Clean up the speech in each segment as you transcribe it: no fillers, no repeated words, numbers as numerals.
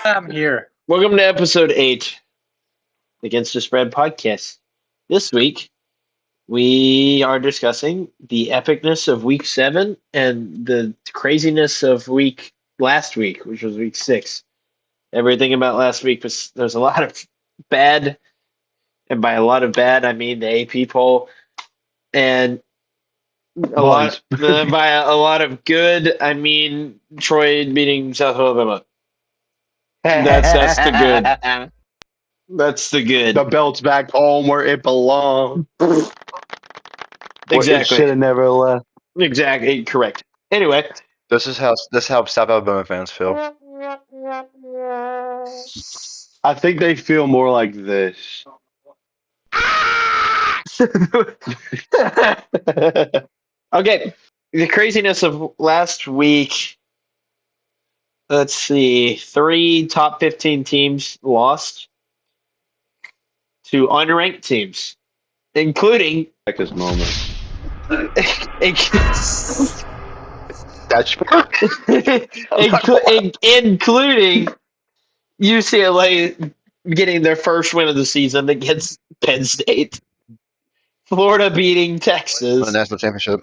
I'm here. Welcome to episode 8 Against the Spread podcast. This week, we are discussing the epicness of week 7 and the craziness of last week, which was week 6. Everything about last week was there's a lot of bad, and by a lot of bad, I mean the AP poll, and Buns. by a lot of good, I mean Troy beating South Alabama. That's the good. That's the good. The belt's back home where it belongs. Where it should Exactly. have never left. Exactly. Correct. Anyway. This is how South Alabama fans feel. I think they feel more like this. Okay. The craziness of last week. Let's see. 3 top 15 teams lost to unranked teams, including At this moment. That's including UCLA getting their first win of the season against Penn State, Florida beating the Texas, national championship.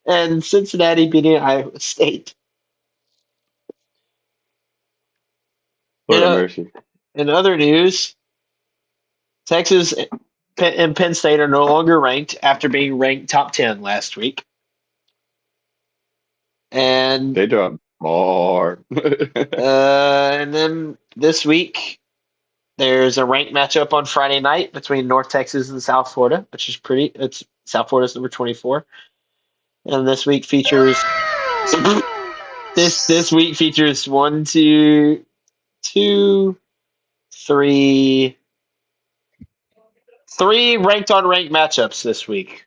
And Cincinnati beating Iowa State. Lord have In, mercy. in other news, Texas and Penn State are no longer ranked after being ranked top 10 last week. And They dropped more. and then this week, there's a ranked matchup on Friday night between North Texas and South Florida, which is it's South Florida's number 24. And this week features this week features 1, 2, 2, 3 ranked on ranked matchups this week.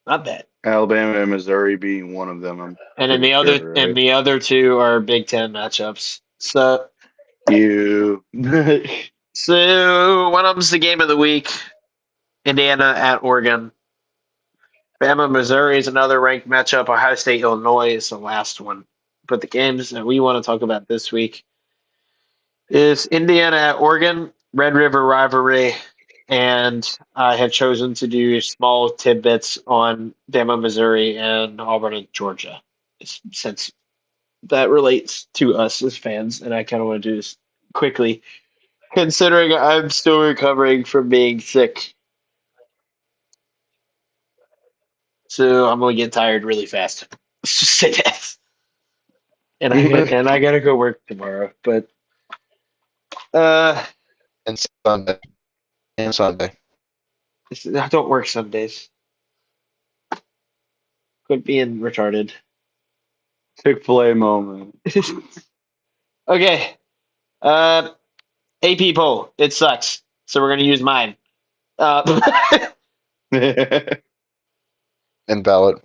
Not bad. Alabama and Missouri being one of them. I'm And then pretty the other 2 are Big Ten matchups. So you. one of them's the game of the week. Indiana at Oregon. Bama, Missouri is another ranked matchup. Ohio State, Illinois is the last one. But the games that we want to talk about this week is Indiana at Oregon, Red River rivalry, and I have chosen to do small tidbits on Bama, Missouri, and Auburn and Georgia, since that relates to us as fans, and I kind of want to do this quickly, considering I'm still recovering from being sick. So I'm going to get tired really fast. Let's just say that. And I gotta go work tomorrow, but uh, And Sunday. And Sunday. I don't work Sundays. Quit being retarded. Chick-fil-A moment. Okay. AP poll. It sucks. So we're gonna use mine. Invalid.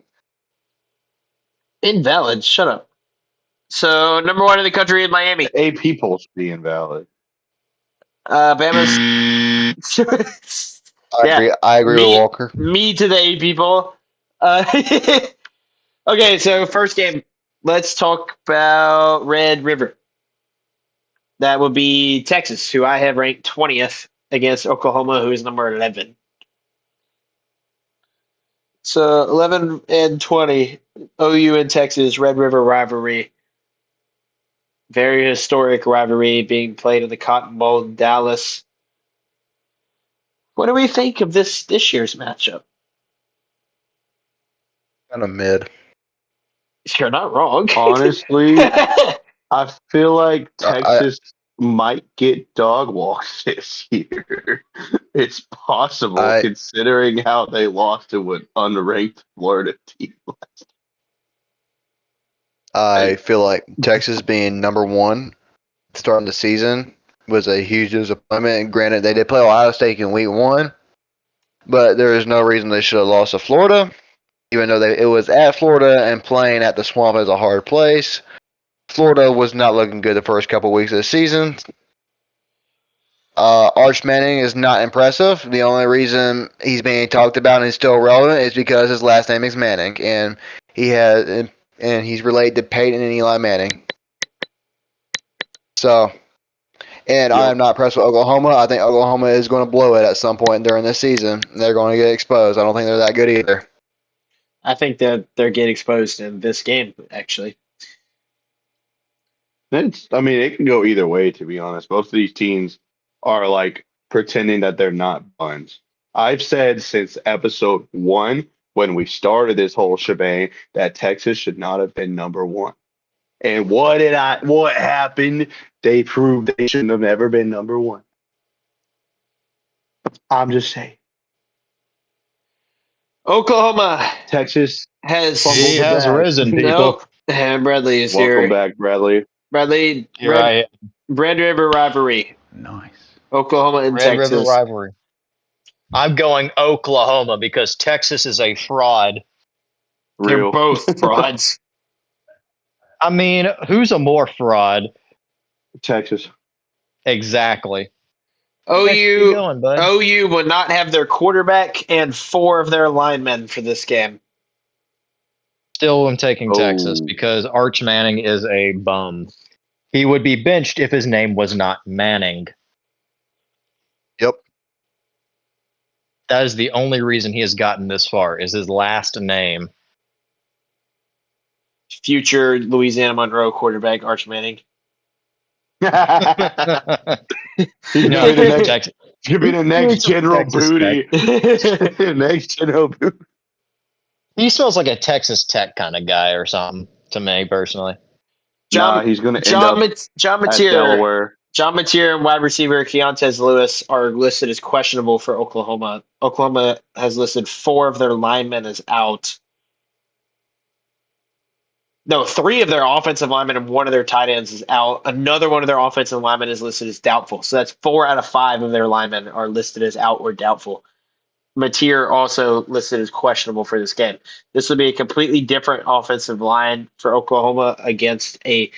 Invalid. Shut up. So number 1 in the country is Miami. AP polls being valid. Bama's. Yeah. I agree with Walker. Me to the AP poll. Okay, so first game. Let's talk about Red River. That would be Texas, who I have ranked 20th, against Oklahoma, who is number 11. So 11 and 20, OU and Texas, Red River rivalry. Very historic rivalry being played in the Cotton Bowl in Dallas. What do we think of this year's matchup? Kind of mid. You're not wrong. Honestly, I feel like I- Texas might get dog walked this year. It's possible, considering how they lost to an unranked Florida team. I feel like Texas being number 1 starting the season was a huge disappointment. And granted, they did play Ohio State in week 1, but there is no reason they should have lost to Florida, even though it was at Florida and playing at the Swamp is a hard place. Florida was not looking good the first couple weeks of the season. Arch Manning is not impressive. The only reason he's being talked about and is still relevant is because his last name is Manning, and he has and he's related to Peyton and Eli Manning. So, and I am not impressed with Oklahoma. I think Oklahoma is going to blow it at some point during this season. They're going to get exposed. I don't think they're that good either. I think that they're getting exposed in this game, actually. It can go either way, to be honest. Both of these teams are like pretending that they're not buns. I've said since episode 1, when we started this whole shebang, that Texas should not have been number 1. And what happened? They proved they shouldn't have ever been number 1. I'm just saying. Oklahoma Texas has risen, people. Nope. And Bradley is Welcome here. back, Bradley. Bradley, Red River rivalry. Nice. Oklahoma and Red Texas. River rivalry. I'm going Oklahoma because Texas is a fraud. They're both frauds. I mean, who's a more fraud? Texas. Exactly. OU would not have their quarterback and 4 of their linemen for this game. Still am taking Texas because Arch Manning is a bum. He would be benched if his name was not Manning. Yep. That is the only reason he has gotten this far, is his last name. Future Louisiana Monroe quarterback Arch Manning. He'd be the next General Booty. Next General Booty. He smells like a Texas Tech kind of guy or something to me personally. He's going to end up at Delaware. John Mateer and wide receiver Keontae Lewis are listed as questionable for Oklahoma. Oklahoma has listed 4 of their linemen as out. No, 3 of their offensive linemen and 1 of their tight ends is out. Another one of their offensive linemen is listed as doubtful. So that's 4 out of 5 of their linemen are listed as out or doubtful. Mateer also listed as questionable for this game. This would be a completely different offensive line for Oklahoma against a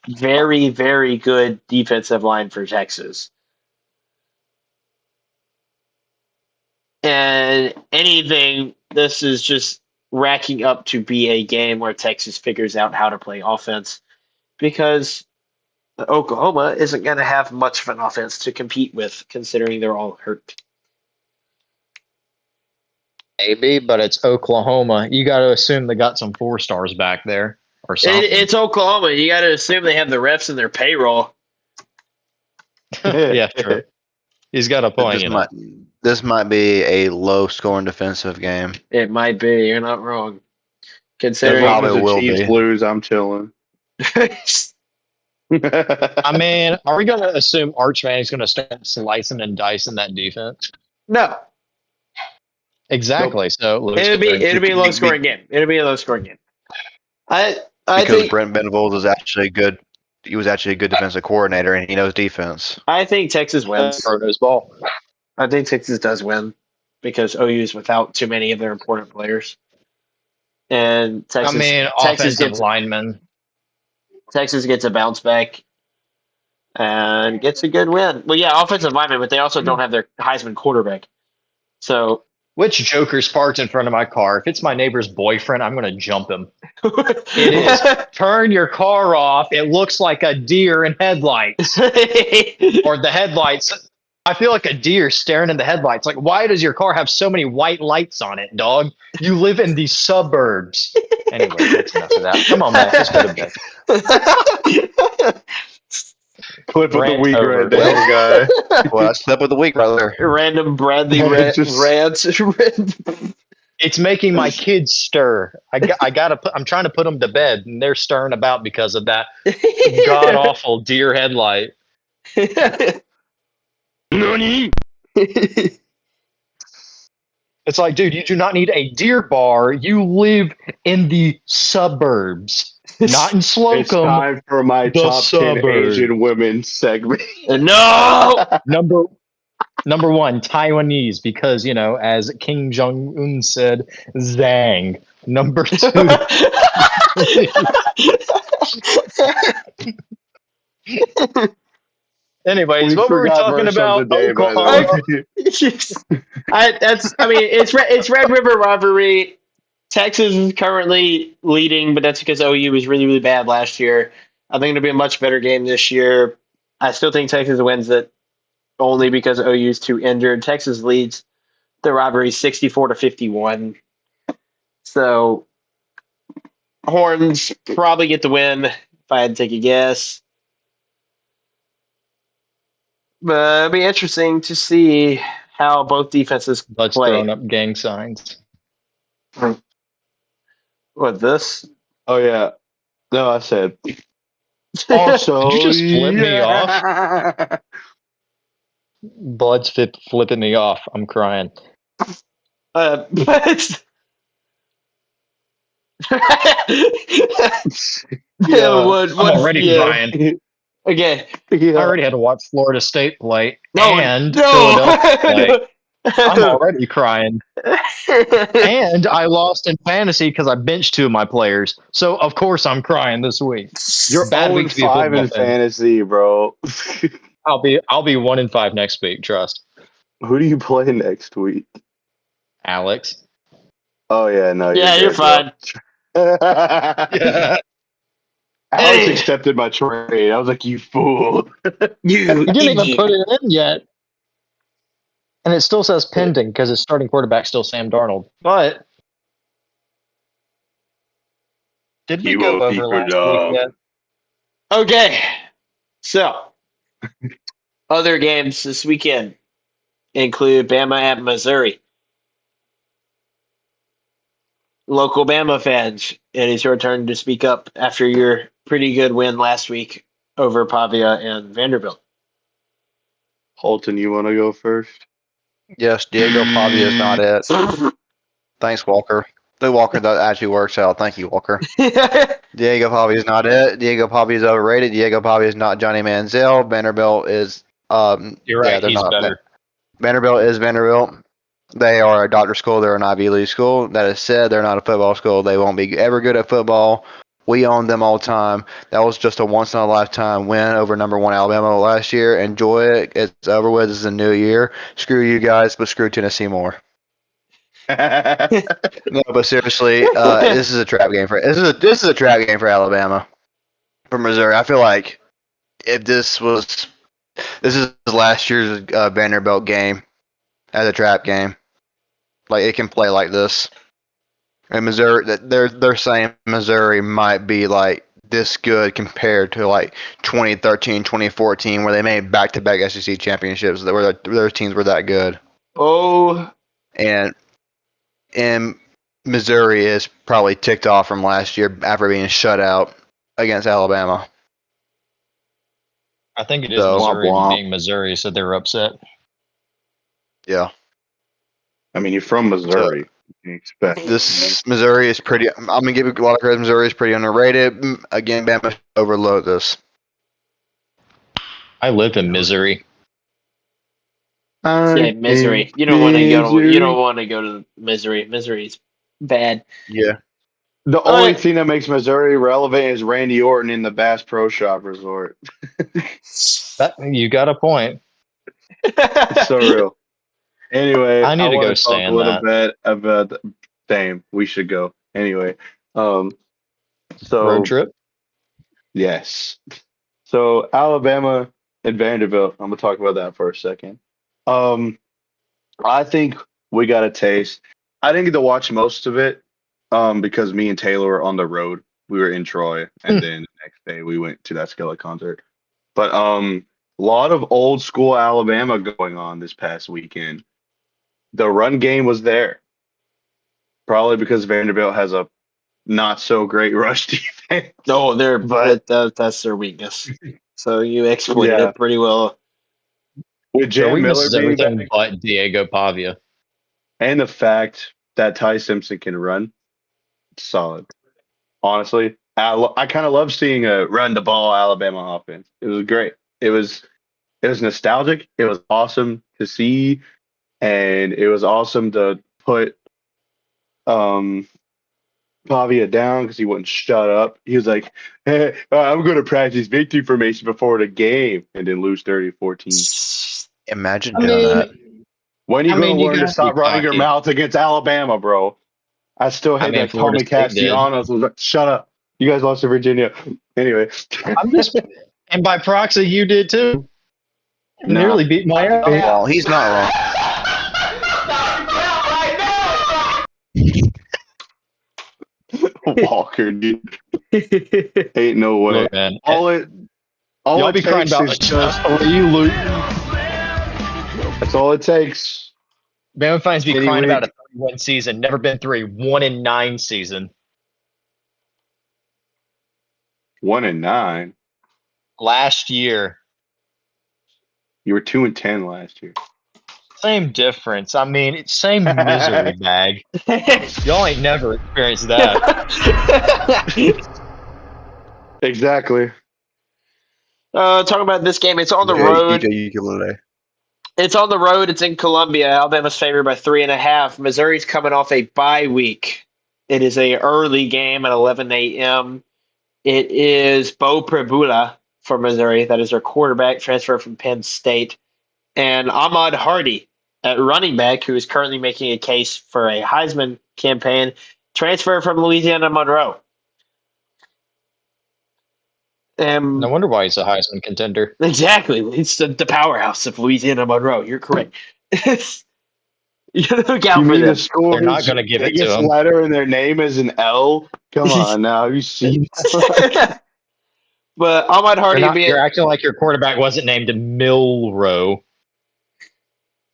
very, very good defensive line for Texas. And this is just racking up to be a game where Texas figures out how to play offense because Oklahoma isn't going to have much of an offense to compete with considering they're all hurt. Maybe, but it's Oklahoma. You got to assume they got some 4-stars back there or something. It's Oklahoma. You got to assume they have the refs in their payroll. Yeah, true. He's got a point. This might be a low-scoring defensive game. It might be. You're not wrong. Considering as the Chiefs lose, I'm chilling. I mean, are we going to assume Arch Manning's going to start slicing and dicing that defense? No. Exactly. Nope. So it'll be a low-scoring game. It'll be a low-scoring game. I think Brent Venables is actually good. He was actually a good defensive coordinator, and he knows defense. I think Texas wins. Knows ball. I think Texas does win because OU is without too many of their important players. And Texas gets linemen. Texas gets a bounce back and gets a good win. Well, yeah, offensive linemen, but they also don't have their Heisman quarterback. So, which joker's parked in front of my car? If it's my neighbor's boyfriend, I'm going to jump him. It is. Turn your car off. It looks like a deer in headlights. Or the headlights. I feel like a deer staring in the headlights. Like, why does your car have so many white lights on it, dog? You live in the suburbs. Anyway, that's enough of that. Come on, man. Let's go to bed. Clip of the week right there, guy. Well, that's clip of the week, brother. Random Bradley rants. It's making my kids stir. I'm trying to put them to bed, and they're stirring about because of that god awful deer headlight. Nani? It's like, dude, you do not need a deer bar. You live in the suburbs, not in Slocum. It's time for my top 10 Asian women segment. No! Number 1, Taiwanese, because, as Kim Jong-un said, Zhang. Number 2. Anyways, what were we talking about? It's Red River rivalry. Texas is currently leading, but that's because OU was really, really bad last year. I think it'll be a much better game this year. I still think Texas wins it only because OU is too injured. Texas leads the rivalry 64-51. So Horns probably get the win if I had to take a guess. But it'll be interesting to see how both defenses Bud's play. throwing up gang signs. What, this? Oh yeah. No, I said also. Did you just flip me off? yeah. Bud's flipping me off. I'm crying. But Yeah. what, I'm already crying. Okay. I already had to watch Florida State play No, and no. Philadelphia play. I'm already crying. And I lost in fantasy because I benched 2 of my players. So, of course, I'm crying this week. You're Bad week to be a 0-5 football in fan. fantasy, bro. I'll be 1-5 next week, trust. Who do you play next week? Alex. Oh yeah, no. Yeah, you're fine. Yeah. Alex accepted my trade. I was like, you fool. You He didn't even idiot. put it in yet. And it still says pending because his starting quarterback's still Sam Darnold. But did we You go will over keep last it week up. yet? Okay. So, other games this weekend include Bama at Missouri. Local Bama fans, it is your turn to speak up after your pretty good win last week over Pavia and Vanderbilt. Holton, you want to go first? Yes, Diego Pavia is not it. Thanks, Walker. The Walker that actually works out. Thank you, Walker. Diego Pavia is not it. Diego Pavia is overrated. Diego Pavia is not Johnny Manziel. Vanderbilt is You're right. yeah, they're He's not. better. Vanderbilt is Vanderbilt. They are a doctor school. They're an Ivy League school. That is said, they're not a football school. They won't be ever good at football. We own them all the time. That was just a once in a lifetime win over number 1 Alabama last year. Enjoy it. It's over with. It's a new year. Screw you guys, but screw Tennessee more. No, but seriously, this is a trap game for this is a trap game for Alabama, for Missouri. I feel like if this is last year's Vanderbilt game as a trap game, like it can play like this. And Missouri, they're saying Missouri might be like this good compared to like 2013, 2014, where they made back-to-back SEC championships. Where their teams were that good. Oh, And Missouri is probably ticked off from last year after being shut out against Alabama. I think it is So, Missouri womp womp. being Missouri, so they're upset. Yeah, I mean, you're from Missouri. You can expect this Missouri is pretty. I'm gonna give it a lot of credit. Missouri is pretty underrated. Again, Bama overload this. I live in Missouri. yeah, misery. You don't want to go. You don't want to go to Missouri. Missouri's bad. Yeah, The All only right. thing that makes Missouri relevant is Randy Orton in the Bass Pro Shop Resort. You got a point. It's so real. Anyway, I need to wanna go talk stay a in little that. bit about same. We should go anyway. Road So trip. yes. So Alabama and Vanderbilt. I'm gonna talk about that for a second. I think we got a taste. I didn't get to watch most of it, because me and Taylor were on the road. We were in Troy, and then the next day we went to that Skillet concert. But a lot of old school Alabama going on this past weekend. The run game was there, probably because Vanderbilt has a not so great rush defense. No, But that's their weakness. So you exploited yeah, it pretty well. with Their Jam weakness Miller is being everything back, but Diego Pavia. and the fact that Ty Simpson can run, solid. Honestly, I kind of love seeing a run the ball Alabama offense. It was great. It was nostalgic. It was awesome to see, and it was awesome to put um Pavia down because he wouldn't shut up. He was like, hey, I'm going to practice victory formation before the game, and then lose 30-14. imagine I doing that. mean, When are you going to you learn to gotta be stop running your cocky. mouth against Alabama, bro? I still hate that Florida Tommy State did. Castellanos was like, shut up. You guys lost to Virginia. Anyway. I'm just, and by proxy, you did too. Nah. Nearly beat Miami. Well, he's not wrong. Walker, dude. Ain't no way. Look, man, All it y'all be crying takes about is just that's all it takes. Bama fans be Any crying week. about a 3-1 season. Never been through a 1-9 season. 1-9. Last year, You were 2-10 last year. same difference. I mean, it's same misery bag. Y'all ain't never experienced that. Exactly. Talking about this game, it's on the DJ road. Ukulele. It's on the road. It's in Columbia. Alabama's favored by 3.5. Missouri's coming off a bye week. It is a early game at 11 a.m. It is Bo Prabula for Missouri. That is their quarterback, transfer from Penn State. And Ahmad Hardy at running back, who is currently making a case for a Heisman campaign, transfer from Louisiana Monroe. No wonder why he's a Heisman contender. Exactly. It's the powerhouse of Louisiana Monroe. You're correct. You look out You for mean the them. school They're not whose gonna give it to biggest him. letter in their name is an L? Come on now. Have you seen But Ahmad Hardy You're acting like your quarterback wasn't named Milrow.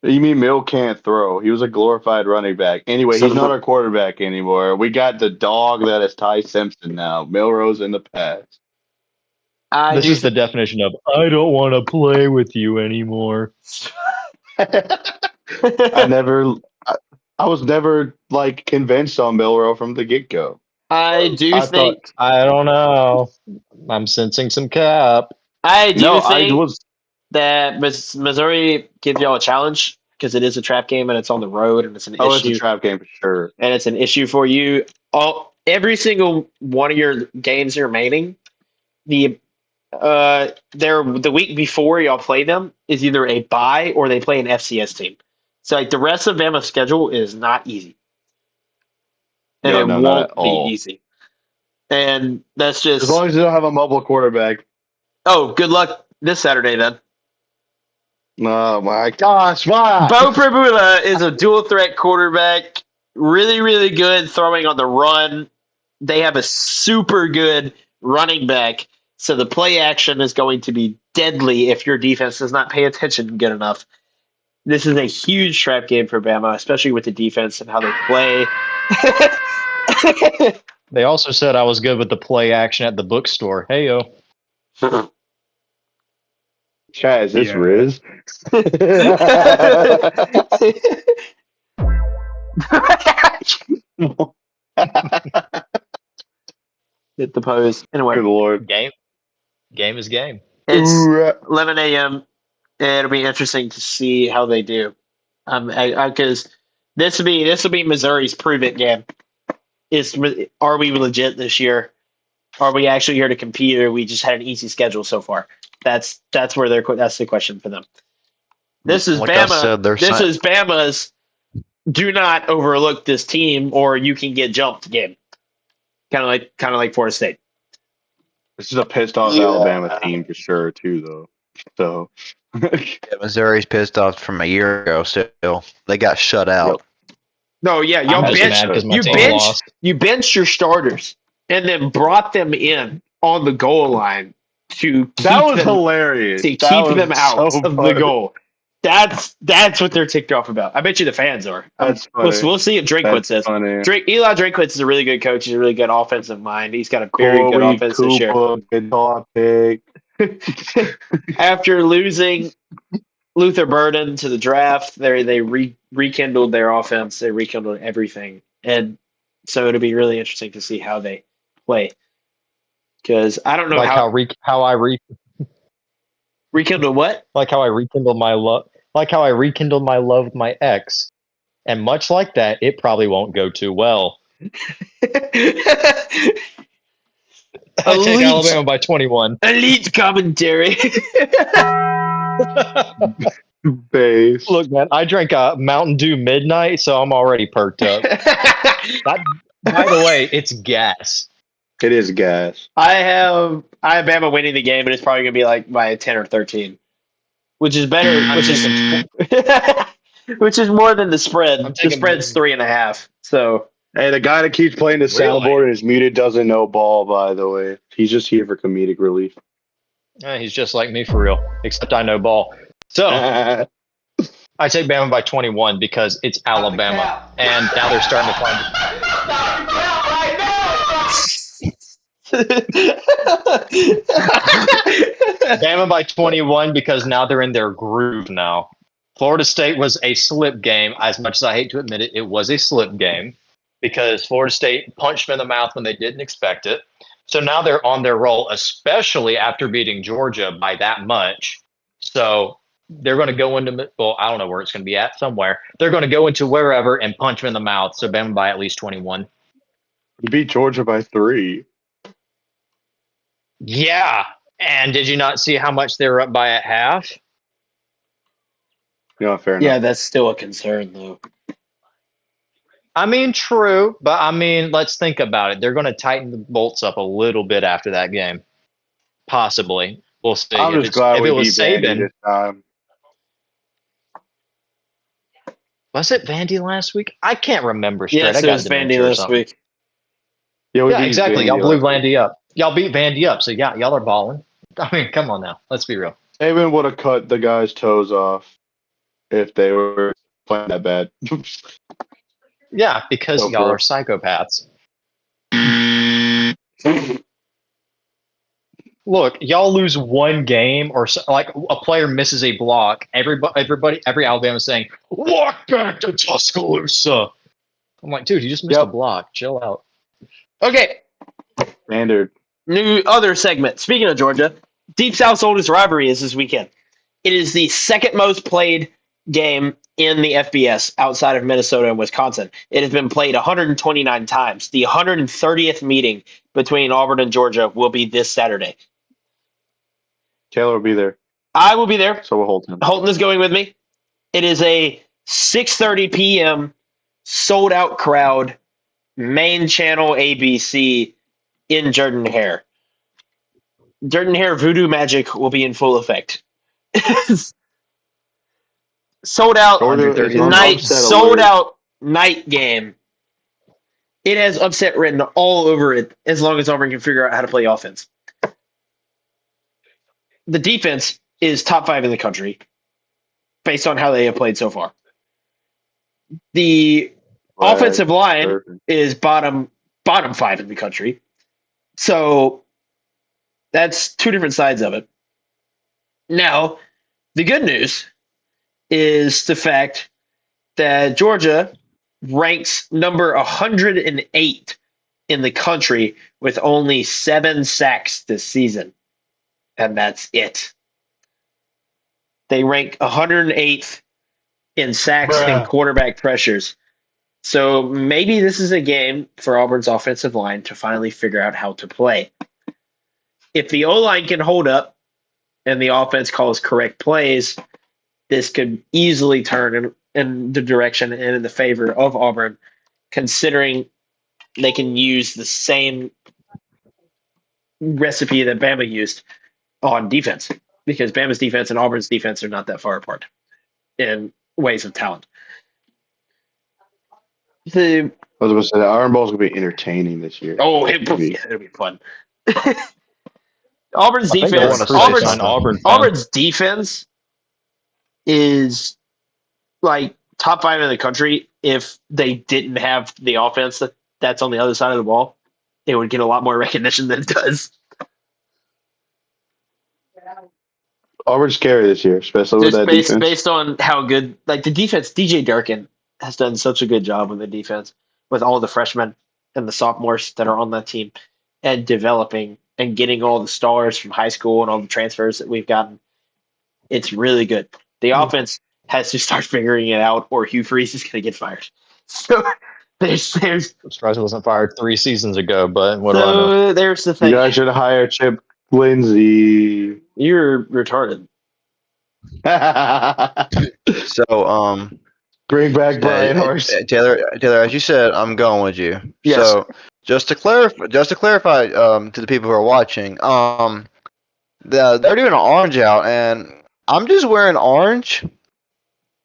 You mean Mill can't throw? He was a glorified running back. Anyway, he's not our quarterback anymore. We got the dog that is Ty Simpson now. Milrow's in the past. This is the definition of I don't want to play with you anymore. I was never like convinced on Milrow from the get go. I think I don't know. I'm sensing some cap. I do think was that Missouri gives y'all a challenge because it is a trap game and it's on the road and it's an it's issue. a trap game for sure. And it's an issue for you. Every single one of your games remaining, the week before y'all play them is either a bye or they play an FCS team. So like the rest of Bama's schedule is not easy. And No, it not won't at be all. easy. And that's just As long as you don't have a mobile quarterback. oh, good luck this Saturday then. Oh my gosh, why? Bo Prabula is a dual threat quarterback, really, really good throwing on the run. They have a super good running back, so the play action is going to be deadly if your defense does not pay attention good enough. This is a huge trap game for Bama, especially with the defense and how they play. They also said I was good with the play action at the bookstore. Hey yo. Chat, is this Riz? Hit the pose. Anyway, Good lord. Game is game. it's Hoorah. 11 a.m. It'll be interesting to see how they do. Because this will be Missouri's prove it game. Are we legit this year? Are we actually here to compete, or we just had an easy schedule so far? That's where that's the question for them. This is Like I Bama. said, This is Bama's. Do not overlook this team, or you can get jumped game. Kind of like Florida State. This is a pissed off Alabama team for sure, too, though. So Missouri's pissed off from a year ago. Still, they got shut out. No, yeah, I'm just mad 'cause my team lost. you benched your starters and then brought them in on the goal line to that was keep them, hilarious. to That keep was them out so of the funny. goal. That's what they're ticked off about. I bet you the fans are. That's funny. We'll see if Drinkwitz says. Funny. Eli Drinkwitz is a really good coach. He's a really good offensive mind. He's got a very good offense this year. Good topic. After losing Luther Burden to the draft, they rekindled their offense. They rekindled everything, and so it'll be really interesting to see how they play. Because I don't know Like how I rekindle what. like how I rekindled my love. Like how I rekindled my love with my ex, and much like that, it probably won't go too well. I take Alabama by 21. Elite commentary. Base. Look, man, I drank a Mountain Dew Midnight, so I'm already perked up. By the way, it's gas. It is gas. I have Bama winning the game, but it's probably gonna be like by 10 or 13, which is better. Which is more than the spread. I'm The taking spread's 3.5. So Hey, the guy that keeps playing the Really? soundboard and is muted doesn't know ball, by the way. He's just here for comedic relief. He's just like me for real, except I know ball. So I take Bama by 21 because it's Alabama, and now they're starting to find. Bama by 21 because now they're in their groove now. Florida State was a slip game. As much as I hate to admit it, it was a slip game because Florida State punched them in the mouth when they didn't expect it. So now they're on their roll, especially after beating Georgia by that much. So they're going to go into, well, I don't know where it's going to be at, somewhere. They're going to go into wherever and punch them in the mouth. So Bama by at least 21. You beat Georgia by 3. Yeah. And did you not see how much they were up by at half? Yeah, fair enough. yeah, that's still a concern though. I mean, true, but I mean, let's think about it. They're going to tighten the bolts up a little bit after that game, possibly. We'll see. I'm If just glad if we it was beat Vandy Saban, this time. was it Vandy last week? I can't remember straight. Yes, I it got was dementia Vandy or last something. week. Yeah, we Yeah, beat exactly. Vandy Y'all blew last week. Vandy up. Y'all beat Vandy up. So yeah, y'all are balling. I mean, come on now. Let's be real. Saban would have cut the guy's toes off if they were playing that bad. Yeah, because Go y'all for are it. psychopaths. Look, y'all lose one game or so, like a player misses a block. Every Alabama saying, "Walk back to Tuscaloosa." I'm like, dude, you just missed a Yep. block. Chill out. Okay, Standard. new other segment. Speaking of Georgia, Deep South's oldest rivalry is this weekend. It is the second most played game in the FBS outside of Minnesota and Wisconsin. It has been played 129 times. The 130th meeting between Auburn and Georgia will be this Saturday. Taylor will be there, I will be there. so we'll hold him. Holton is going with me. It is a 6:30 p.m. sold out crowd, main channel ABC in Jordan Hare. Jordan Hare voodoo magic will be in full effect. sold out Georgia is on night upset sold alert. out night game. It has upset written all over it as long as Auburn can figure out how to play offense. The defense is top 5 in the country based on how they have played so far. The offensive line Perfect. is bottom 5 in the country. So that's two different sides of it. Now, the good news is the fact that Georgia ranks number 108 in the country with only 7 sacks this season. And that's it. They rank 108th in sacks and quarterback pressures. So maybe this is a game for Auburn's offensive line to finally figure out how to play. If the O-line can hold up and the offense calls correct plays, this could easily turn in the direction and in the favor of Auburn, considering they can use the same recipe that Bama used on defense, because Bama's defense and Auburn's defense are not that far apart in ways of talent. I was going to say the Iron Bowl is going to be entertaining this year. It'll be fun. Auburn's I think I defense. wanna say Auburn's, something. Auburn fan. Auburn's defense is like top 5 in the country. If they didn't have the offense that's on the other side of the ball, it would get a lot more recognition than it does. Auburn's scary this year, especially with Just that defense. based on how good, like the defense, DJ Durkin has done such a good job with the defense, with all the freshmen and the sophomores that are on that team, and developing and getting all the stars from high school and all the transfers that we've gotten. It's really good. The offense has to start figuring it out, or Hugh Freeze is going to get fired. So there's I'm surprised it wasn't fired 3 seasons ago, but what do I know? so there's the You thing. guys should hire Chip Lindsey. You're retarded. So, Bring back Brian Horse. Taylor, as you said, I'm going with you. Yes. So just to clarify, to the people who are watching, they're doing an orange out, and I'm just wearing orange,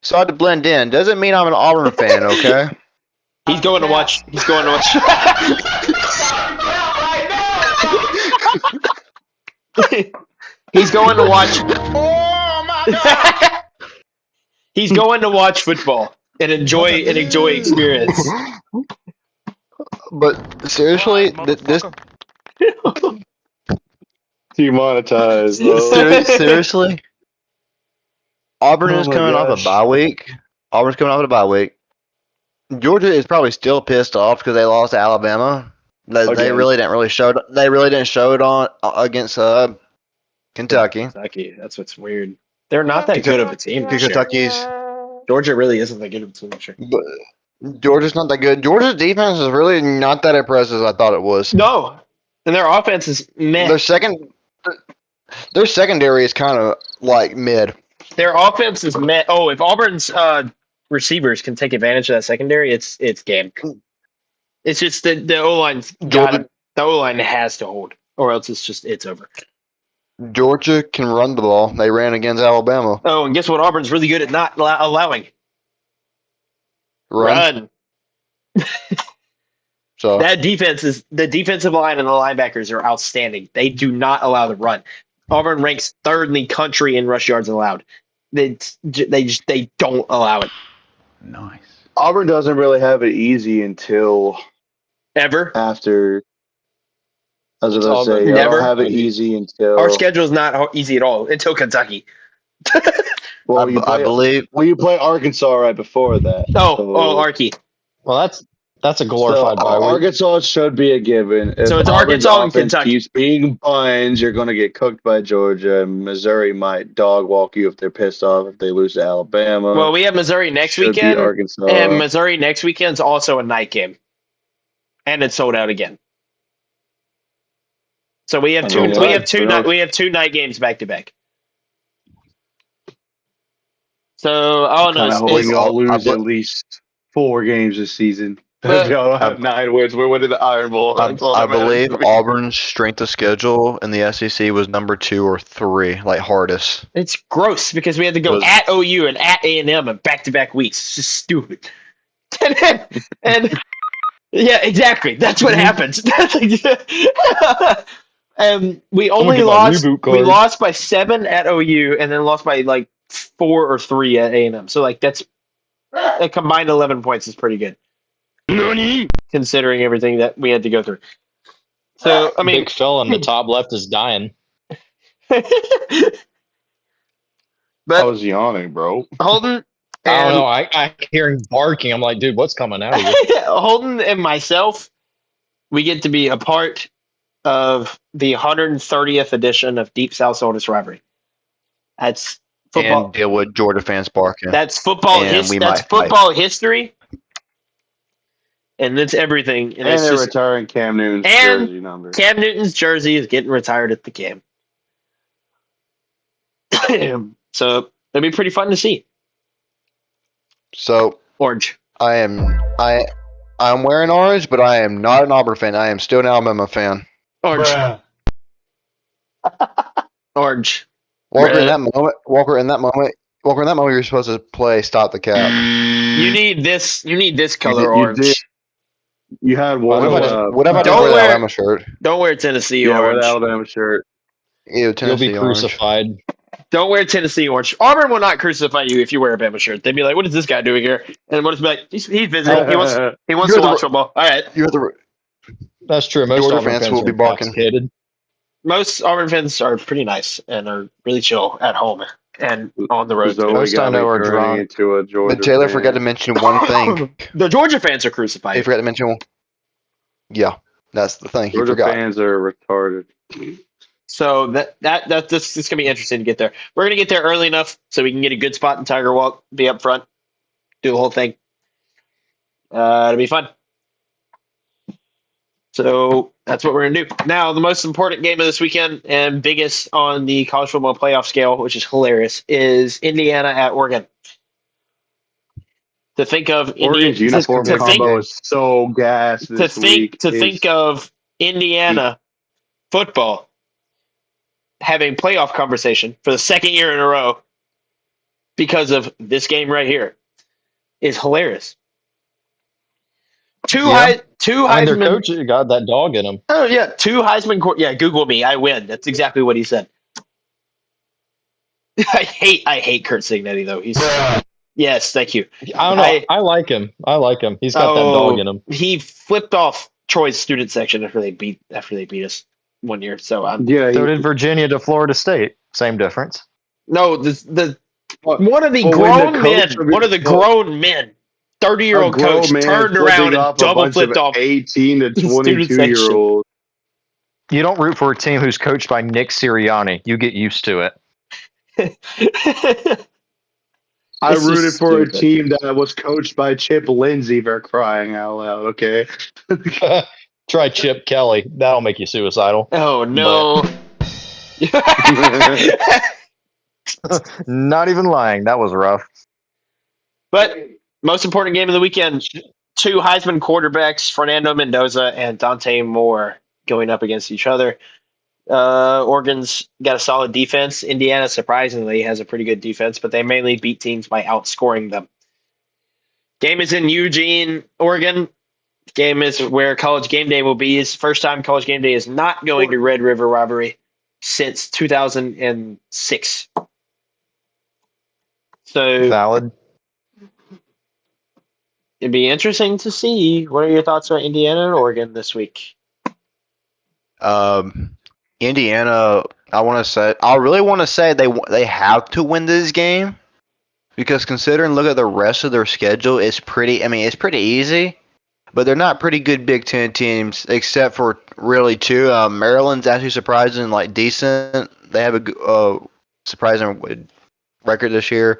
so I had to blend in. Doesn't mean I'm an Auburn fan, okay? He's going to watch. He's going to watch. He's going to watch. Oh my God! He's going to watch football and enjoy experience. But seriously, this Demonetized, bro. seriously, Auburn Oh is my coming off gosh. a bye week. Auburn's coming off of a bye week. Georgia is probably still pissed off because they lost to Alabama. They Again. really didn't show it. They really didn't show it on against Kentucky. Kentucky. That's what's weird. They're not that good of a team this year. Kentucky's, Georgia really isn't that good of a team this year. but Georgia's not that good. Georgia's defense is really not that impressive as I thought it was. No, and their offense is meh. Their secondary is kind of like mid. Their offense is meh. Oh, if Auburn's receivers can take advantage of that secondary, it's game. It's just the O line's got the O line has to hold, or else it's over. Georgia can run the ball. They ran against Alabama. Oh, and guess what? Auburn's really good at not allowing run. So That defense is the defensive line and the linebackers are outstanding. They do not allow the run. Auburn ranks third in the country in rush yards allowed. They don't allow it Nice. Auburn doesn't really have it easy until ever. after. I was going to Auburn. say, they Never. don't have it easy until. Our schedule is not easy at all until Kentucky. Well, I believe you play Arkansas right before that. Arky. Well, that's a glorified bye week. Arkansas should be a given. If So it's Auburn's Arkansas and offense Kentucky. keeps being buns, you're going to get cooked by Georgia. And Missouri might dog walk you if they're pissed off if they lose to Alabama. Well, we have Missouri next Should be weekend, Arkansas. and Missouri next weekend's also a night game, and it's sold out again. So we have I two. mean, We have two. who knows? We have 2 night games back to back. So all I know Kind of is, hoping is y'all lose I- at least 4 games this season. But- Y'all don't have 9 wins. We're winning the Iron Bowl. That's all I that matters believe to me. Auburn's strength of schedule in the SEC was number 2 or 3, like hardest. it's gross because we had to go Was- at OU and at A&M in back to back weeks. It's just stupid. and yeah, exactly. That's what happens. And we only get my lost. reboot We card. lost by 7 at OU, and then lost by like 4 or 3 at A&M. So like that's a combined 11 points is pretty good, considering everything that we had to go through. So I mean, Big fella in the top left is dying. but I was yawning, bro. Holden I don't and know. I hear him barking. I'm like, dude, what's coming out of you? Holden and myself, we get to be a part of the 130th edition of Deep South Soldier's Rivalry. That's football. And deal with Georgia fans barking. That's football. And we That's might fight. football history, and it's everything. And, And it's they're just retiring Cam Newton's And jersey number. Cam Newton's jersey is getting retired at the game. So it'll be pretty fun to see. So Orange. I'm wearing orange, but I am not an Auburn fan. I am still an Alabama fan. Orange. Bruh. Orange. Walker, Red. in that moment, you're supposed to play Stop the Cap. You need this. You need this color You orange. did. You had one. What if I Don't don't wear the wear- Alabama shirt? Don't wear Tennessee Yeah, with orange. the Alabama shirt. Ew, You'll Tennessee be orange. crucified. Don't wear Tennessee orange. Auburn will not crucify you if you wear a Bama shirt. They'd be like, "What is this guy doing here?" And we'll just be like, "He's visiting. He wants You're to the- watch football." All right. You have to. That's true. Most Georgia Auburn fans fans will be are barking. intoxicated. Most Auburn fans are pretty nice and are really chill at home and on the road. Zoe Most got I know me are turning drunk. into a Georgia But Taylor fan. forgot to mention one thing. The Georgia fans are He crucified. forgot to mention. Yeah, that's the thing. He Georgia forgot. fans are retarded. So that's gonna be interesting to get there. We're gonna get there early enough so we can get a good spot in Tiger Walk, be up front, do the whole thing. It'll be fun. So that's what we're gonna do. Now, the most important game of this weekend and biggest on the college football playoff scale, which is hilarious, is Indiana at Oregon. To think of Oregon's uniform combo is so gas this week. to think of Indiana football having playoff conversation for the second year in a row because of this game right here is hilarious. Two I mean, their Heisman. coach got that dog in him. Oh yeah, two Heisman. Yeah, Google me. I win. That's exactly what he said. I hate Kurt Signetti though. He's yes, thank you. I don't know. I like him. He's got that dog in him. He flipped off Troy's student section after they beat us one year. So so did Virginia to Florida State. Same difference. No, one of the grown men, 30-year-old coach turned around and double flipped off 18 to 22-year-olds. You don't root for a team who's coached by Nick Sirianni. You get used to it. I rooted for a team that was coached by Chip Lindsey, for crying out loud, okay? Try Chip Kelly. That'll make you suicidal. Oh, no. Not even lying. That was rough. But most important game of the weekend, two Heisman quarterbacks, Fernando Mendoza and Dante Moore, going up against each other. Oregon's got a solid defense. Indiana, surprisingly, has a pretty good defense, but they mainly beat teams by outscoring them. Game is in Eugene, Oregon. Game is where College Game Day will be. It's the first time College Game Day is not going to Red River Robbery since 2006. So valid. It'd be interesting to see. What are your thoughts on Indiana and Oregon this week? Indiana, I really want to say they have to win this game because look at the rest of their schedule, it's pretty easy, but they're not pretty good Big Ten teams except for really two. Maryland's actually surprising, decent. They have a surprising record this year.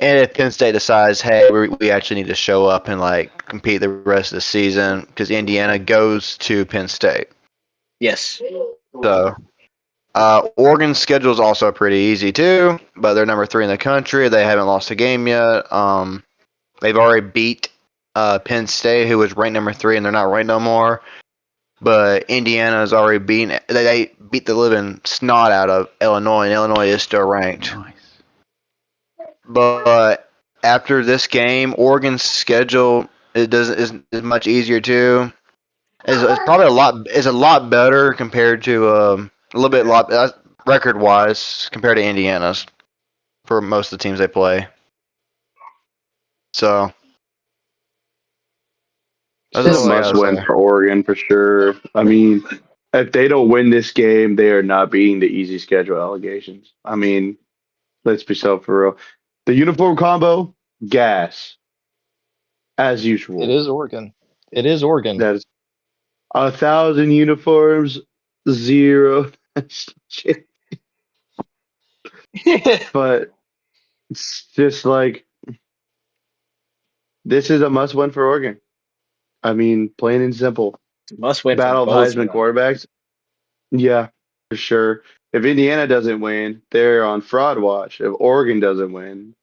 And if Penn State decides, hey, we actually need to show up and compete the rest of the season, because Indiana goes to Penn State. Yes. So, Oregon's schedule is also pretty easy too, but they're number 3 in the country. They haven't lost a game yet. They've already beat Penn State, who was ranked number 3, and they're not ranked no more. But Indiana's already beaten. They beat the living snot out of Illinois, and Illinois is still ranked. Nice. But after this game, Oregon's schedule is much easier too. It's probably a lot better compared to record wise compared to Indiana's for most of the teams they play. So it's a must win for Oregon for sure. I mean, if they don't win this game, they are not beating the easy schedule allegations. I mean, let's be for real. The uniform combo, gas, as usual. It is Oregon. That is 1,000 uniforms, 0. But it's just this is a must win for Oregon. I mean, plain and simple. Must win. Battle of Heisman quarterbacks. Yeah, for sure. If Indiana doesn't win, they're on fraud watch. If Oregon doesn't win,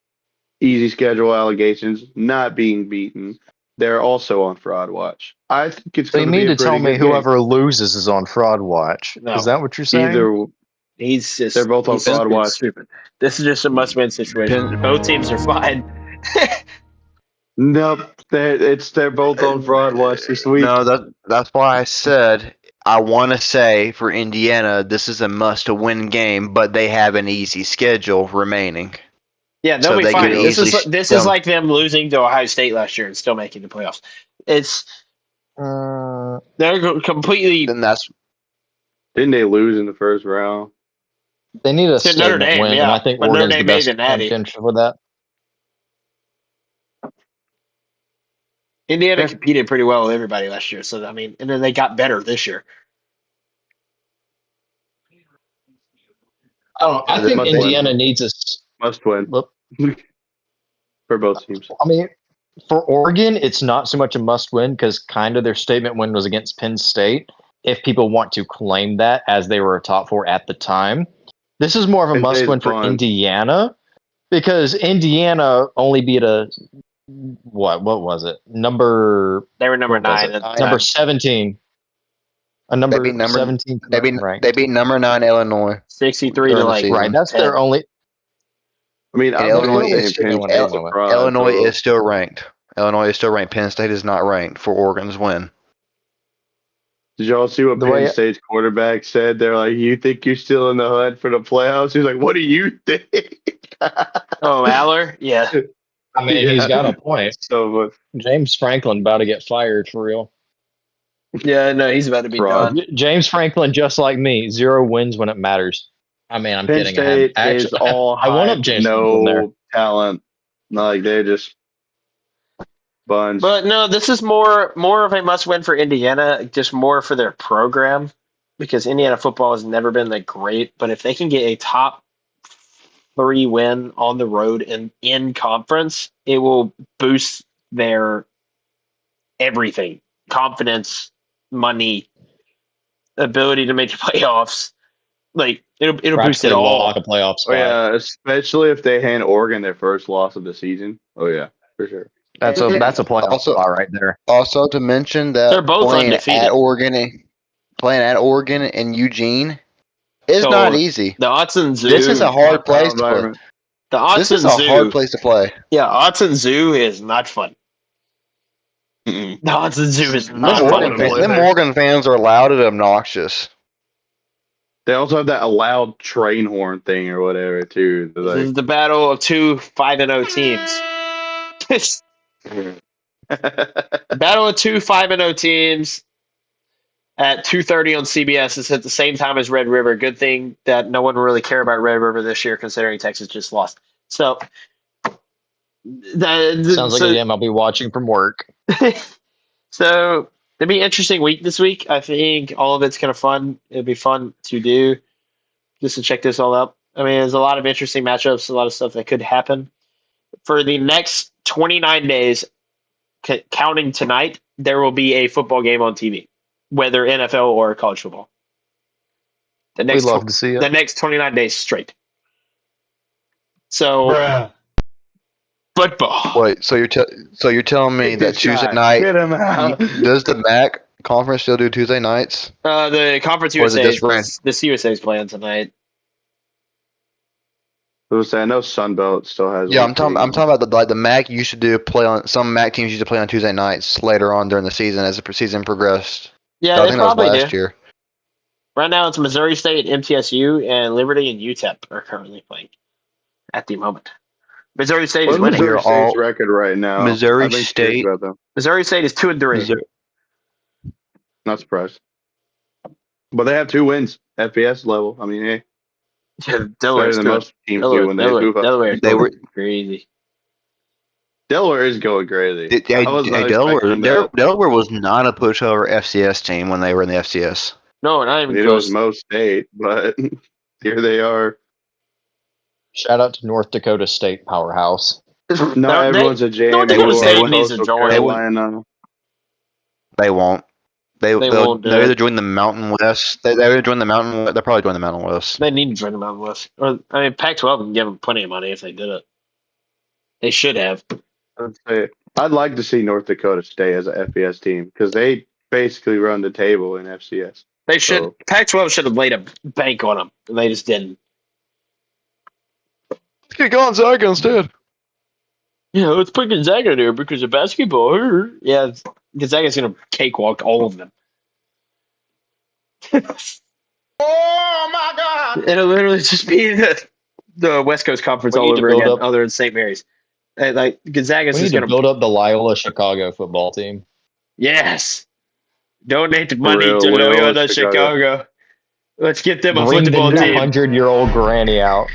easy schedule allegations, not being beaten, they're also on fraud watch. I think it's going to be a pretty good game. You mean to tell me whoever loses is on fraud watch? No. Is that what you're saying? They're both on fraud watch. Stupid. This is just a must-win situation. Both teams are fine. Nope, they're both on fraud watch this week. No, that's why I said I want to say for Indiana this is a must-win game, but they have an easy schedule remaining. Yeah, they'll be fine. This is like them losing to Ohio State last year and still making the playoffs. They're completely. Didn't they lose in the first round? They need a statement win, and I think Oregon's the best contention for that. Indiana competed pretty well with everybody last year, so and then they got better this year. I think Indiana needs a must win for both teams. I mean, for Oregon, it's not so much a must win because kind of their statement win was against Penn State. If people want to claim that as they were a top 4 at the time, this is more of a must win for Indiana because Indiana only beat a What was it? Number They were number what was 9 it? at the Nine. Number time. 17. A They number beat number 17 they beat ranked. they beat number 9 Illinois 63 to during the like season. Right, that's 10. their only. I mean, And I'm not Illinois even is saying Penn Illinois State's a moment. fraud. Illinois So. is still ranked. Illinois is still ranked. Penn State is not ranked for Oregon's win. Did y'all see what The Penn way State's quarterback said? They're like, "You think you're still in the hunt for the playoffs?" He's like, "What do you think?" Oh, Aller? Yeah. I mean, he's got a point. So much James Franklin about to get fired for real. Yeah, no, he's about to be fraud. done. James Franklin, just like me, 0 wins when it matters. I mean, I'm Penn kidding. State I is all I won up hype, James Franklin there. no talent. Like they're just buns. But no, this is more of a must win for Indiana, just more for their program because Indiana football has never been that great. But if they can get a top 3 win on the road and in conference, it will boost their everything, confidence, money, ability to make the playoffs. Like it'll boost Practically it all. lock a playoff Oh spot. yeah, especially if they hand Oregon their first loss of the season. Oh yeah, for sure. That's a playoff Also- spot right there. Also to mention that They're both undefeated. playing at Oregon and Eugene is So, not easy. The Autzen Zoo. This is a hard place to play. environment. The This is Autzen a Zoo. hard place to play. Yeah, Autzen Zoo is not fun. Mm-mm. The Autzen Zoo is Them not fun. Oregon to play. fans- Oregon fans are loud and obnoxious. They also have that loud train horn thing or whatever too. They're This like, is the battle of 2 5-0 teams. Battle of 2 5-0 teams at 2:30 on CBS. It's at the same time as Red River. Good thing that no one will really care about Red River this year, considering Texas just lost. So, Sounds like a game I'll be watching from work. So it'll be an interesting week this week. I think all of it's kind of fun. It'll be fun to do just to check this all out. I mean, there's a lot of interesting matchups, a lot of stuff that could happen. For the next 29 days, counting tonight, there will be a football game on TV, whether NFL or college football. The We'd next love to see it. the next 29 days straight. So bruh, football. Wait, so you're telling me get that this Tuesday guy. night Get him out. does the MAC conference still do Tuesday nights? The Conference Or is it USA just ran- this USA is playing tonight. I was saying, I know Sunbelt still has. Yeah, one I'm team. talking about the MAC used to do play on some MAC teams used to play on Tuesday nights later on during the season as the season progressed. Yeah, I they think that was probably last do. year. Right now, it's Missouri State, MTSU, and Liberty and UTEP are currently playing at the moment. Missouri State is What's winning. Missouri They're all- State's record right now? Missouri I've been State- curious about them. Missouri State is 2-3. Missouri- Not surprised. But they have 2 wins, FBS level. I mean, hey, Yeah, better Delaware's than good. most teams do when they move up. Delaware's They were- crazy. Delaware is going crazy. Yeah, I was not Delaware, expecting that. Delaware was not a pushover FCS team when they were in the FCS. No, not even It was close. Mo State, but here they are. Shout out to North Dakota State powerhouse. Not No, everyone's a JMU North Dakota or State needs to Coastal join. Carolina. They won't. They'll won't do either it. join the Mountain West. They either join the Mountain. They'll probably join the Mountain West. They need to join the Mountain West. Or, I mean, Pac-12 can give them plenty of money if they did it. They should have. I'd like to see North Dakota stay as an FBS team because they basically run the table in FCS. They should. So- Pac-12 should have laid a bank on them, and they just didn't. Let's get Gonzaga instead. Yeah, let's put Gonzaga there because of basketball. Yeah, Gonzaga's going to cakewalk all of them. Oh my God! It'll literally just be the West Coast Conference We all need to over build again, up- other than St. Mary's. Like Gonzaga's We just need going to build up the Loyola Chicago football team. Yes, donate money real, to Loyola Loyola Chicago. Let's get them a Bring the football team. 100-year-old granny out.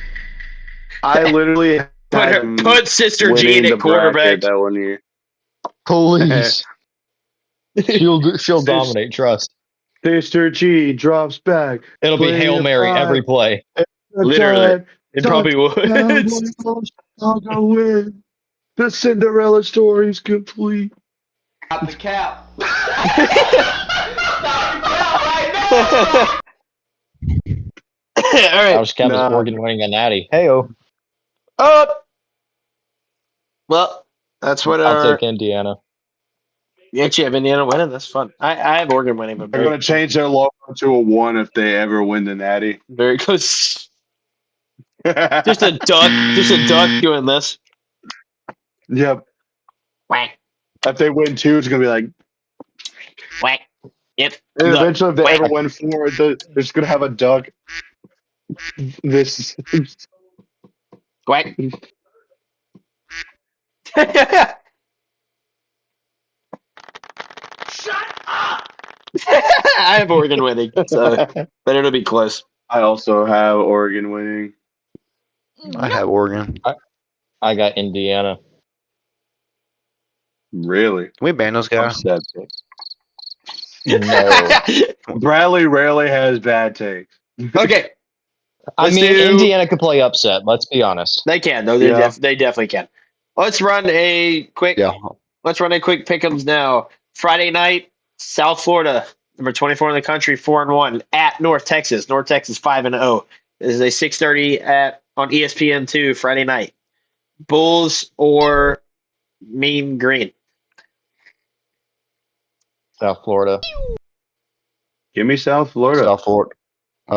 I literally Put Sister Jean at quarterback. that 1 year. Please. she'll dominate, trust. Sister G drops back. It'll be Play Hail of Mary five. every play. Literally. It probably would. Chicago win. The Cinderella story is complete. Stop the cap. All right. Irish Cap is Nah. Oregon winning a natty. Heyo. Well, That's what I'll our. take Indiana. You actually have Indiana winning. That's fun. I have Oregon winning, but They're going to change their logo to a 1 if they ever win the Natty. very close. Just a duck. Just a duck doing this. Yep. Whack, If they win 2, it's going to be like. whack. Yep. And Duck. eventually, if they Whack. ever win 4, they're just going to have a duck. This. Whack. I have Oregon winning, so but it'll be close. I also have Oregon winning. I have Oregon. I got Indiana. Really? Can we ban those guys? Upset pick. No. Bradley rarely has bad takes. Okay, I Let's mean, do- Indiana could play upset. Let's be honest. they can though. Yeah. They definitely can. Let's run a quick. Yeah. Let's run a quick pick'ems now. Friday night, South Florida, number 24 in the country, 4-1 at North Texas. North Texas 5-0. This is a 6:30 on ESPN2 Friday night. Bulls or Mean Green? South Florida. Give me South Florida. South Florida.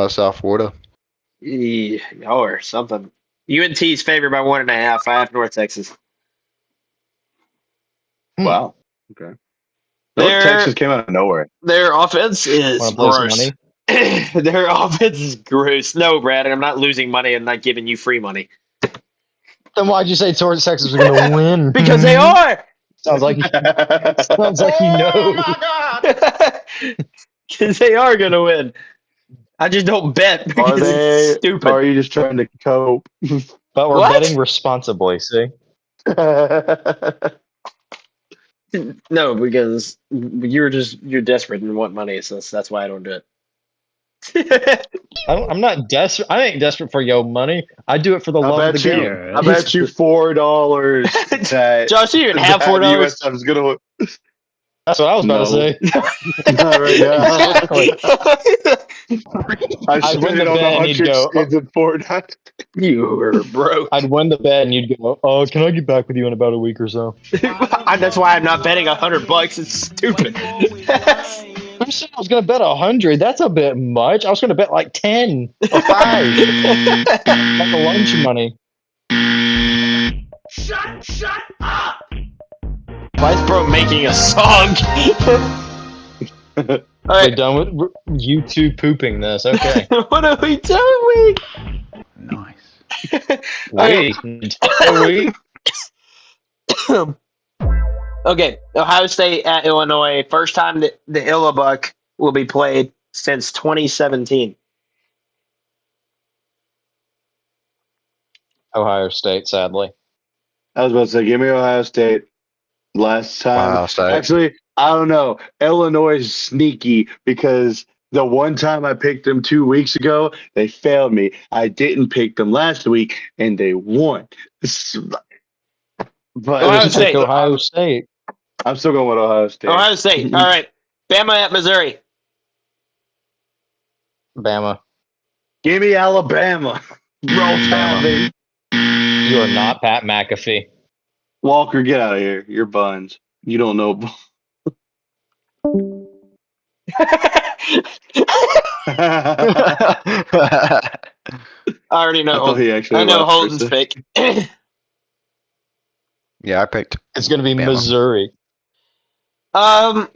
South Florida. Or something. UNT's favored by 1.5. I have North Texas. Wow. Okay. Their- North Texas came out of nowhere. Their offense is Want to play some gross. money? Their offense is gross. No, Brad, I'm not losing money and not giving you free money. Then why'd you say North Texas was going to win? Because they are! Sounds like you Oh know. my God. Because they are going to win. I just don't bet Are because they? it's stupid. Are you just trying to cope? But we're What? betting responsibly, see? No, because you're desperate and want money, so that's why I don't do it. I'm not desperate. I ain't desperate for your money. I do it for the I love of the bet you. game. I bet you $4 that. Josh, you even have that $4. USF is gonna. That's what I was about No. to say. Not right now. Exactly. I I'd win spent the it on bet and 100 you'd go, skins in Fortnite. You were broke. I'd win the bet and you'd go, oh, can I get back with you in about a week or so? That's why I'm not betting $100. It's stupid. Who said I was going to bet 100? That's a bit much. I was going to bet like 10 or 5. Like the lunch money. Shut up. Vice Bro making a song. All We're right, done with you two pooping this. Okay. what are we doing? Nice. Wait. Wait. Okay, Ohio State at Illinois. First time that the Illabuck will be played since 2017. Ohio State, sadly. I was about to say, give me Ohio State. Last time, Ohio State. actually, I don't know. Illinois is sneaky because the one time I picked them 2 weeks ago, they failed me. I didn't pick them last week, and they won. But Ohio State. Ohio State. I'm still going with Ohio State. Ohio State. All right, Bama at Missouri. Bama. Give me Alabama. Roll Tide. You are not Pat McAfee. Walker, get out of here. You're buns. You don't know. I already I know. thought he actually I know left Holton's for a pick. Yeah, I picked. It's going to be Bama. Missouri. I'm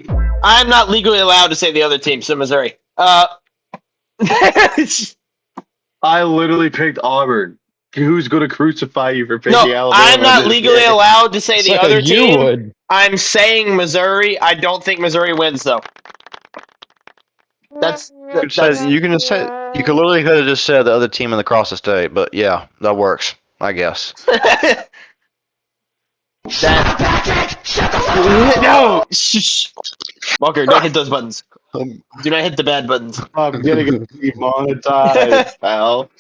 not legally allowed to say the other team, so Missouri. I literally picked Auburn. Who's going to crucify you for picking No, Alabama? I'm not this legally year? allowed to say the So other you team. would. I'm saying Missouri. I don't think Missouri wins though. That's You could say- you can just say you could literally could have just said the other team in the cross the state, but yeah, that works, I guess. No, shh. Walker, don't hit those buttons. Do not hit the bad buttons. I'm getting demonetized, pal.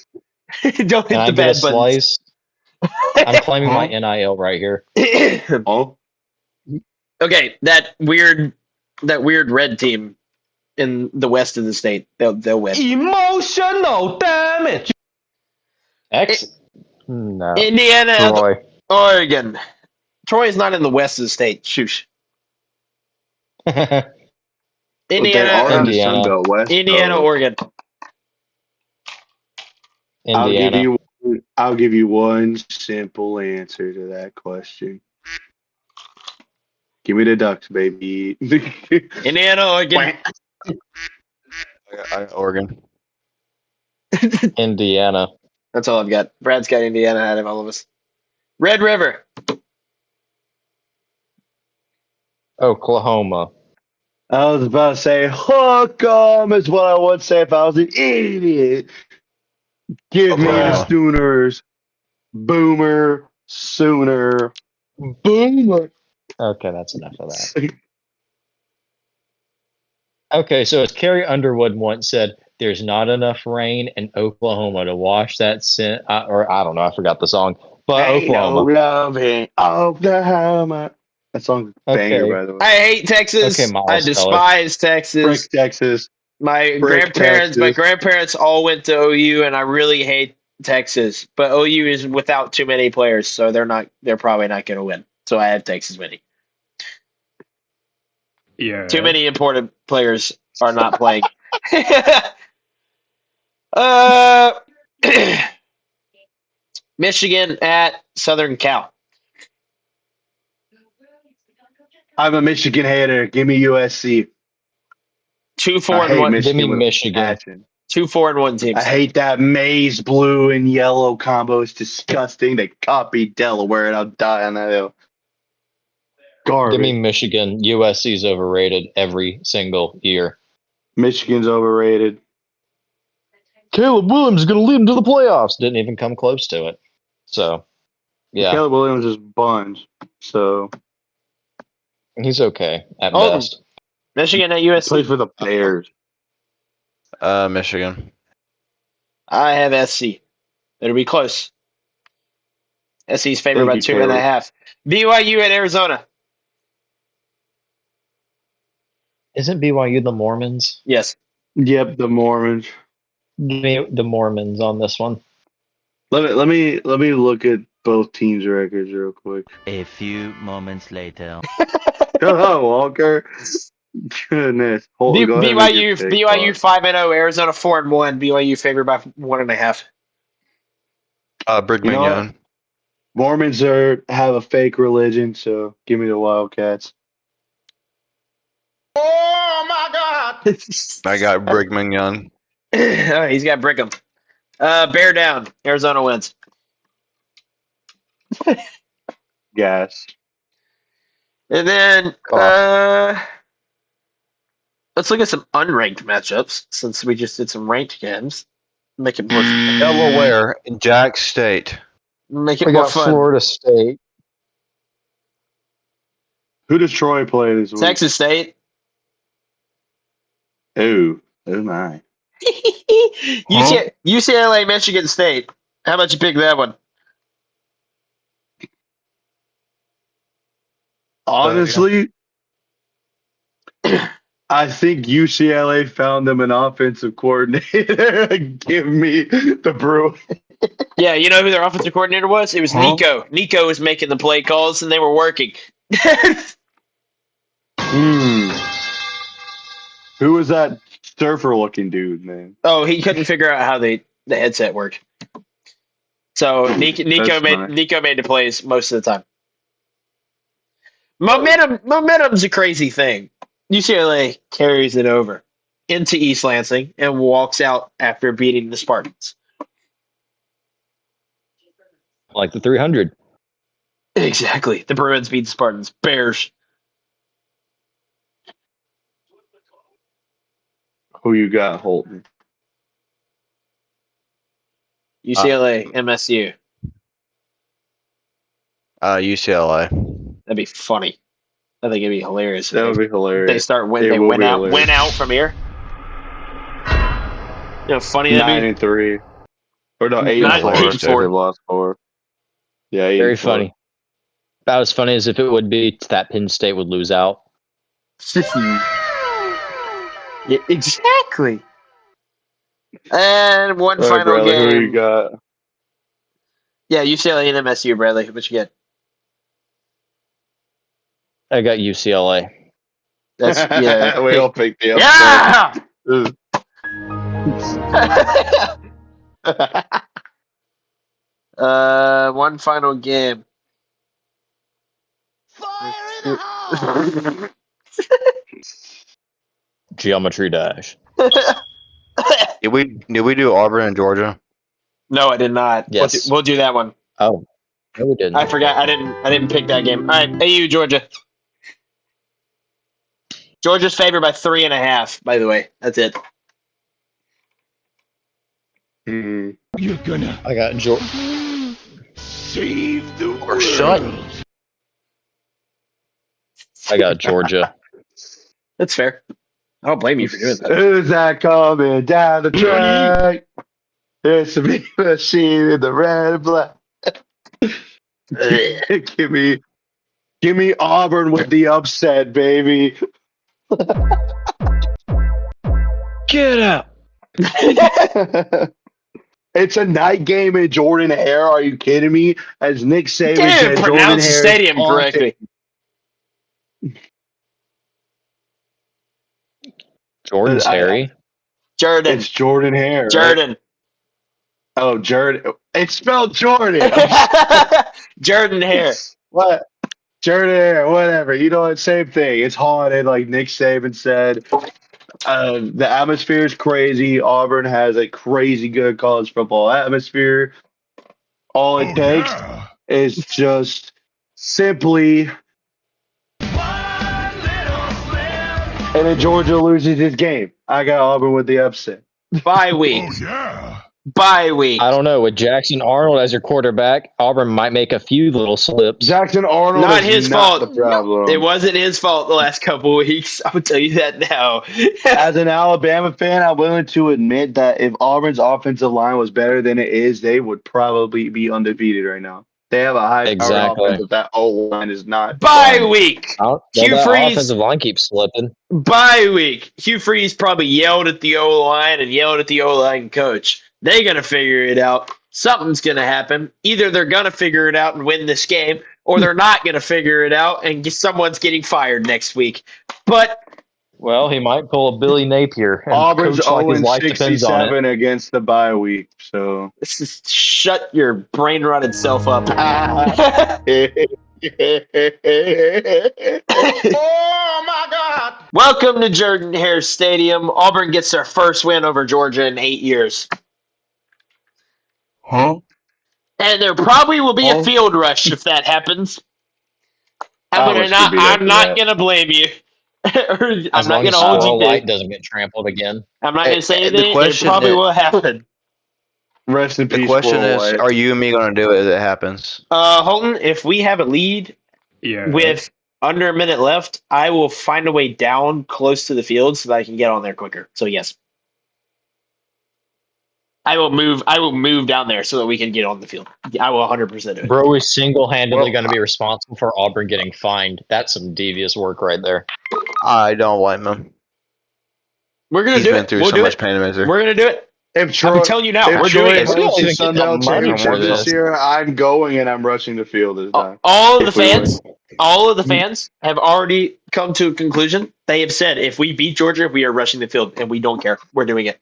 Don't hit Can I the get a bad buttons. slice? I'm claiming my NIL right here. Oh, Okay, that weird red team in the west of the state. They'll win. Emotional damage. X? No. Indiana, Troy. Oregon. Troy is not in the west of the state. Shoosh. But they Indiana, are in the Indiana. Sun Belt West. Indiana, though. Oregon. Indiana. I'll give you one simple answer to that question. Give me the Ducks, baby. Indiana, Oregon. I got Oregon. Indiana. That's all I've got. Brad's got Indiana out of all of us. Red River. Oklahoma. I was about to say, hook 'em is what I would say if I was an idiot. Give me the Oklahoma. Sooners. Boomer Sooner. Boomer. Okay, that's enough of that. Okay, so as Carrie Underwood once said, there's not enough rain in Oklahoma to wash that sin. Or I don't know, I forgot the song. But Ain't no Oklahoma. love in Oklahoma. That song's a banger, Okay. by the way. I hate Texas. Okay, Miles I Teller. despise Texas. Frick Texas. My Frick grandparents all went to OU, and I really hate Texas. But OU is without too many players, so they're probably not going to win. So I have Texas winning. Yeah. Too many important players are not playing. uh, Michigan at Southern Cal. I'm a Michigan hater. Give me USC. 2-4 I and hate 1. Give me Michigan with Michigan. passion. 2-4-1 teams. I hate that maize blue and yellow combo. It's disgusting. They copied Delaware, and I'll die on that hill. Garbage. Give me Michigan. USC's overrated every single year. Michigan's overrated. Caleb Williams is going to lead them to the playoffs. Didn't even come close to it. So, yeah, Caleb Williams is buns. So he's okay at Oh, best. Michigan at he plays USC. for the Bears. Michigan. I have SC. It'll be close. SC's favored Thank by you, 2.5. BYU at Arizona. Isn't BYU the Mormons? Yes. Yep, the Mormons. Give me the Mormons on this one. Let me look at both teams' records real quick. A few moments later. Oh, Walker. Goodness. Go ahead and make your pick, BYU Bob. 5-0. Arizona 4-1. BYU favored by 1.5. Brigham You know what? Young. Mormons have a fake religion, so give me the Wildcats. Oh my God! I got Brigham Young. Oh, he's got Brigham. Bear down. Arizona wins. Gas. And then let's look at some unranked matchups since we just did some ranked games. Make it more Delaware and Jack State. make it We more got fun. Florida State. Who does Troy play this week? Texas State. Oh my. UCLA, Michigan State. How about you pick that one? Honestly, I think UCLA found them an offensive coordinator. Give me the Bruins. Yeah, you know who their offensive coordinator was? It was Huh? Nico. Nico was making the play calls, and they were working. Who was that surfer-looking dude, man? Oh, he couldn't figure out how the headset worked. So Nico That's made nice. Nico made the plays most of the time. Momentum's a crazy thing. UCLA carries it over into East Lansing and walks out after beating the Spartans. Like the 300. Exactly. The Bruins beat the Spartans. Bears. Who you got, Holton? UCLA, MSU. UCLA. That'd be funny. I think it'd be hilarious. That would be hilarious. They start when It they will win be out hilarious. from here. You know, funny that'd be. 9-3, or no, 9 8-4. 8-4. They've lost 4. Yeah, 8-4. Very funny. About as funny as if it would be that Penn State would lose out. Yeah, exactly. And one All right, final Bradley, who you game. got? Yeah, UCLA and MSU, Bradley. What you get? I got UCLA. That's yeah. We all picked the upset. Yeah. One final game. Geometry Dash. Did we do Auburn and Georgia? No, I did not. Yes. We'll do that one. Oh, no, we didn't. I forgot. I didn't pick that game. All right, AU Georgia. Georgia's favored by 3.5. By the way, that's it. Mhm. You're gonna I got Georgia. save the Or shut. I got Georgia. That's fair. I don't blame you for doing that. Who's that coming down the track? It's a big machine in the red and black. give me Auburn with the upset, baby. Get out. It's a night game in Jordan Hare. Are you kidding me? As Nick Saban Can't said, even Jordan pronounce the Hare stadium correctly. Jordan's Harry. Jordan. It's Jordan Hare. Right? Jordan. Oh, Jordan. It's spelled Jordan. Jordan Hare. What? Jordan Hare, whatever. You know, it's same thing. It's haunted, like Nick Saban said. The atmosphere is crazy. Auburn has a crazy good college football atmosphere. All it takes is just simply. And then Georgia loses his game. I got Auburn with the upset. Bye week. Bye week. I don't know. With Jackson Arnold as your quarterback, Auburn might make a few little slips. Jackson Arnold Not is his not fault. the problem. It wasn't his fault the last couple of weeks. I will tell you that now. As an Alabama fan, I'm willing to admit that if Auburn's offensive line was better than it is, they would probably be undefeated right now. They have a high-powered Exactly. offense, but that O-line is not. Bye week. Hugh That Freeze. offensive line keeps slipping. Bye week. Hugh Freeze probably yelled at the O-line and yelled at the O-line coach. They're going to figure it out. Something's going to happen. Either they're going to figure it out and win this game, or they're not going to figure it out and someone's getting fired next week. But Well, he might pull a Billy Napier and Auburn's coach like his life depends on it. 0-67 against the bye week. So just shut your brain-rotted self up. Oh my God! Welcome to Jordan Hare Stadium. Auburn gets their first win over Georgia in 8 years. Huh? And there probably will be a field rush if that happens. I'm not gonna blame you. I'm As not long gonna as hold Squirrel you White to. doesn't get trampled again. I'm not gonna say The anything. It question probably is- will happen. Rest in The peace. question Squirrel is, White. are you and me going to do it if it happens? Holton, if we have a lead with under a minute left, I will find a way down close to the field so that I can get on there quicker. So yes. I will move down there so that we can get on the field. I will 100% do it. Bro is single-handedly going to be responsible for Auburn getting fined. That's some devious work right there. I don't blame him. We're gonna He's do been it. through We'll so do much it. pain and misery. We're gonna do it. If Troy, I'm telling you now, if we're Troy doing it. We don't hosts the even Sun get the Belt money for Championship this. this year, I'm going and I'm rushing the field this time. All of the If we win. fans have already come to a conclusion. They have said if we beat Georgia, we are rushing the field, and we don't care. We're doing it.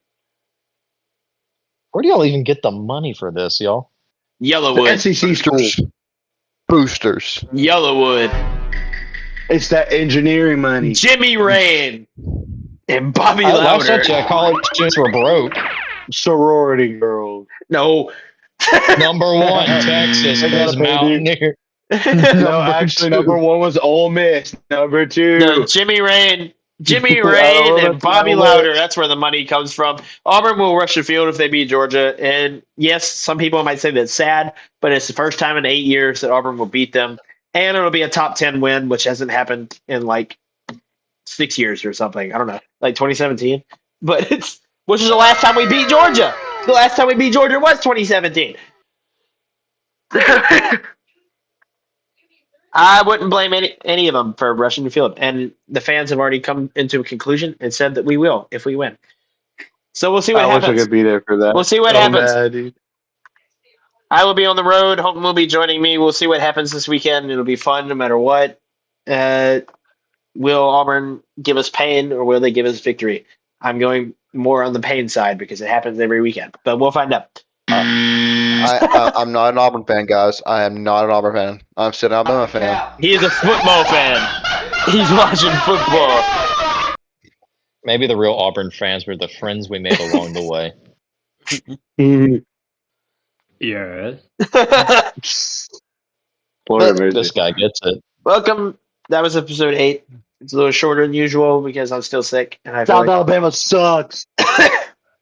Where do y'all even get the money for this, y'all? The Yellowwood. SEC schools. Boosters. Yellowwood. It's that engineering money. Jimmy Rain. And Bobby Last I Louder. checked, college students were broke. Sorority girls. No. Number one, Texas I gotta is pay, Mountaineer. No, actually, number one was Ole Miss. Number two. No, Jimmy Rain. Jimmy I don't Rain know and if Bobby that's Louder. That's where the money comes from. Auburn will rush the field if they beat Georgia. And yes, some people might say that's sad, but it's the first time in 8 years that Auburn will beat them. And it'll be a top 10 win, which hasn't happened in like 6 years or something. I don't know, like 2017. But which is the last time we beat Georgia. The last time we beat Georgia was 2017. I wouldn't blame any of them for rushing the field. And the fans have already come into a conclusion and said that we will if we win. So we'll see what I wish I happens. could be there for that. We'll see what So happens. mad, dude. I will be on the road. Holton will be joining me. We'll see what happens this weekend. It'll be fun no matter what. Will Auburn give us pain or will they give us victory? I'm going more on the pain side because it happens every weekend, but we'll find out. I'm not an Auburn fan, guys. I am not an Auburn fan. I'm still an Alabama fan. He is a football fan. He's watching football. Maybe the real Auburn fans were the friends we made along the way. Yes. Florida This guy gets it. Welcome. That was episode 8. It's a little shorter than usual because I'm still sick and I feel South like, Alabama sucks. and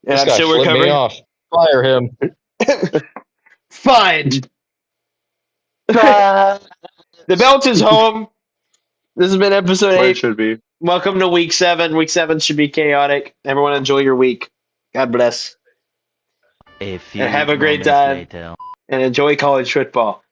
This I'm guy still flipped me recovering. off. Fire him. Fine. The belt is home. This has been episode Where it 8. should be. Welcome to week 7. Week 7 should be chaotic. Everyone enjoy your week. God bless. A few And have a great moments time. later. And enjoy college football.